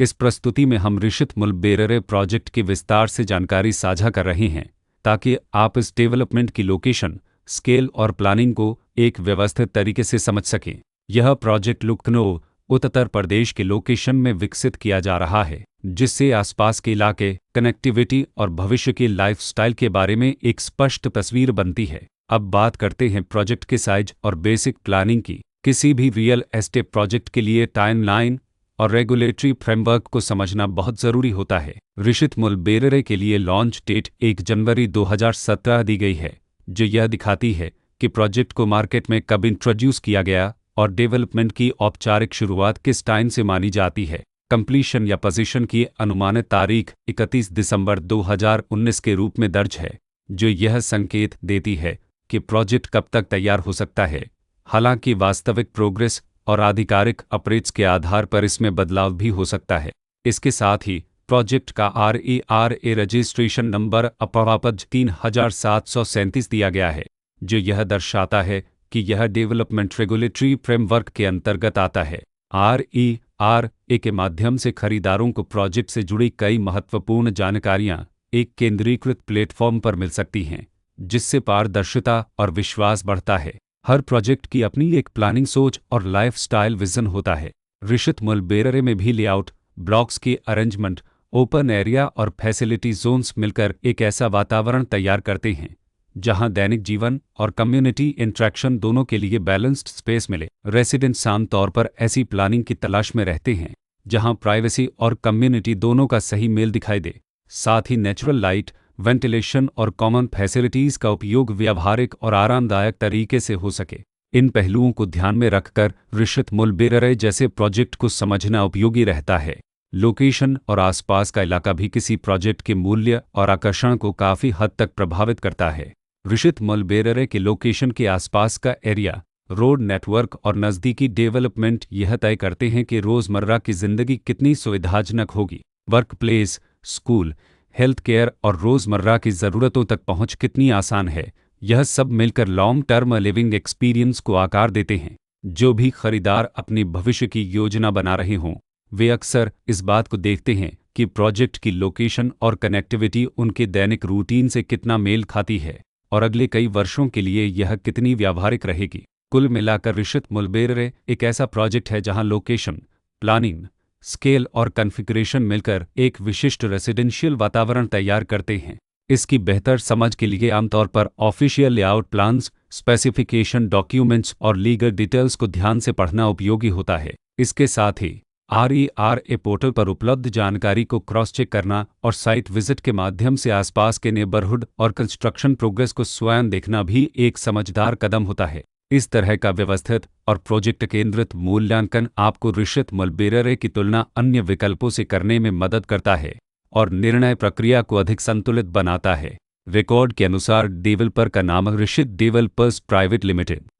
इस प्रस्तुति में हम ऋषित मुलबेररे प्रोजेक्ट की विस्तार से जानकारी साझा कर रहे हैं ताकि आप इस डेवलपमेंट की लोकेशन, स्केल और प्लानिंग को एक व्यवस्थित तरीके से समझ सकें। यह प्रोजेक्ट लखनऊ, उत्तर प्रदेश के लोकेशन में विकसित किया जा रहा है, जिससे आसपास के इलाके, कनेक्टिविटी और भविष्य के लाइफस्टाइल के बारे में एक स्पष्ट तस्वीर बनती है। अब बात करते हैं प्रोजेक्ट के साइज और बेसिक प्लानिंग की। किसी भी रियल एस्टेट प्रोजेक्ट के लिए टाइमलाइन और रेगुलेटरी फ्रेमवर्क को समझना बहुत ज़रूरी होता है। ऋषित मुलबेररे के लिए लॉन्च डेट 1 जनवरी 2017 दी गई है, जो यह दिखाती है कि प्रोजेक्ट को मार्केट में कब इंट्रोड्यूस किया गया और डेवलपमेंट की औपचारिक शुरुआत किस टाइम से मानी जाती है। कंप्लीशन या पोजीशन की अनुमानित तारीख 31 दिसंबर 2019 के रूप में दर्ज है, जो यह संकेत देती है कि प्रोजेक्ट कब तक तैयार हो सकता है। हालांकि वास्तविक प्रोग्रेस और आधिकारिक अपडेट्स के आधार पर इसमें बदलाव भी हो सकता है। इसके साथ ही प्रोजेक्ट का RERA रजिस्ट्रेशन नंबर अपावज 3737 दिया गया है, जो यह दर्शाता है कि यह डेवलपमेंट रेगुलेटरी फ्रेमवर्क के अंतर्गत आता है। RERA के माध्यम से खरीदारों को प्रोजेक्ट से जुड़ी कई महत्वपूर्ण जानकारियां एक केंद्रीकृत प्लेटफॉर्म पर मिल सकती हैं, जिससे पारदर्शिता और विश्वास बढ़ता है। हर प्रोजेक्ट की अपनी एक प्लानिंग सोच और लाइफस्टाइल विजन होता है। ऋषित मुलबेररे में भी लेआउट, ब्लॉक्स की अरेंजमेंट, ओपन एरिया और फैसिलिटी जोन्स मिलकर एक ऐसा वातावरण तैयार करते हैं जहां दैनिक जीवन और कम्युनिटी इंटरेक्शन दोनों के लिए बैलेंस्ड स्पेस मिले। रेसिडेंट्स आमतौर पर ऐसी प्लानिंग की तलाश में रहते हैं जहां प्राइवेसी और कम्युनिटी दोनों का सही मेल दिखाई दे। साथ ही नेचुरल लाइट, वेंटिलेशन और कॉमन फैसिलिटीज़ का उपयोग व्यावहारिक और आरामदायक तरीके से हो सके। इन पहलुओं को ध्यान में रखकर ऋषित मुलबेररे जैसे प्रोजेक्ट को समझना उपयोगी रहता है। लोकेशन और आसपास का इलाका भी किसी प्रोजेक्ट के मूल्य और आकर्षण को काफ़ी हद तक प्रभावित करता है। ऋषित मुलबेररे के लोकेशन के आसपास का एरिया, रोड नेटवर्क और नज़दीकी डेवलपमेंट यह तय करते हैं कि रोज़मर्रा की ज़िंदगी कितनी सुविधाजनक होगी। Work place, school, health care और रोज़मर्रा की ज़रूरतों तक पहुंच कितनी आसान है। यह सब मिलकर लॉन्ग टर्म लिविंग एक्सपीरियंस को आकार देते हैं। जो भी खरीदार अपनी भविष्य की योजना बना रहे हों, वे अक्सर इस बात को देखते हैं कि प्रोजेक्ट की लोकेशन और कनेक्टिविटी उनके दैनिक रूटीन से कितना मेल खाती है और अगले कई वर्षों के लिए यह कितनी व्यावहारिक रहेगी। कुल मिलाकर ऋषित मुलबेररे एक ऐसा प्रोजेक्ट है जहां लोकेशन, प्लानिंग, स्केल और कॉन्फ़िगरेशन मिलकर एक विशिष्ट रेसिडेंशियल वातावरण तैयार करते हैं। इसकी बेहतर समझ के लिए आमतौर पर official layout plans, specification documents और लीगल डिटेल्स को ध्यान से पढ़ना उपयोगी होता है। इसके साथ ही RERA पोर्टल पर उपलब्ध जानकारी को क्रॉस चेक करना और साइट विजिट के माध्यम से आसपास के नेबरहुड और कंस्ट्रक्शन प्रोग्रेस को स्वयं देखना भी एक समझदार कदम होता है। इस तरह का व्यवस्थित और प्रोजेक्ट केंद्रित मूल्यांकन आपको ऋषित मुलबेररे की तुलना अन्य विकल्पों से करने में मदद करता है और निर्णय प्रक्रिया को अधिक संतुलित बनाता है। रिकॉर्ड के अनुसार डेवलपर का नाम ऋषित डेवलपर्स प्राइवेट लिमिटेड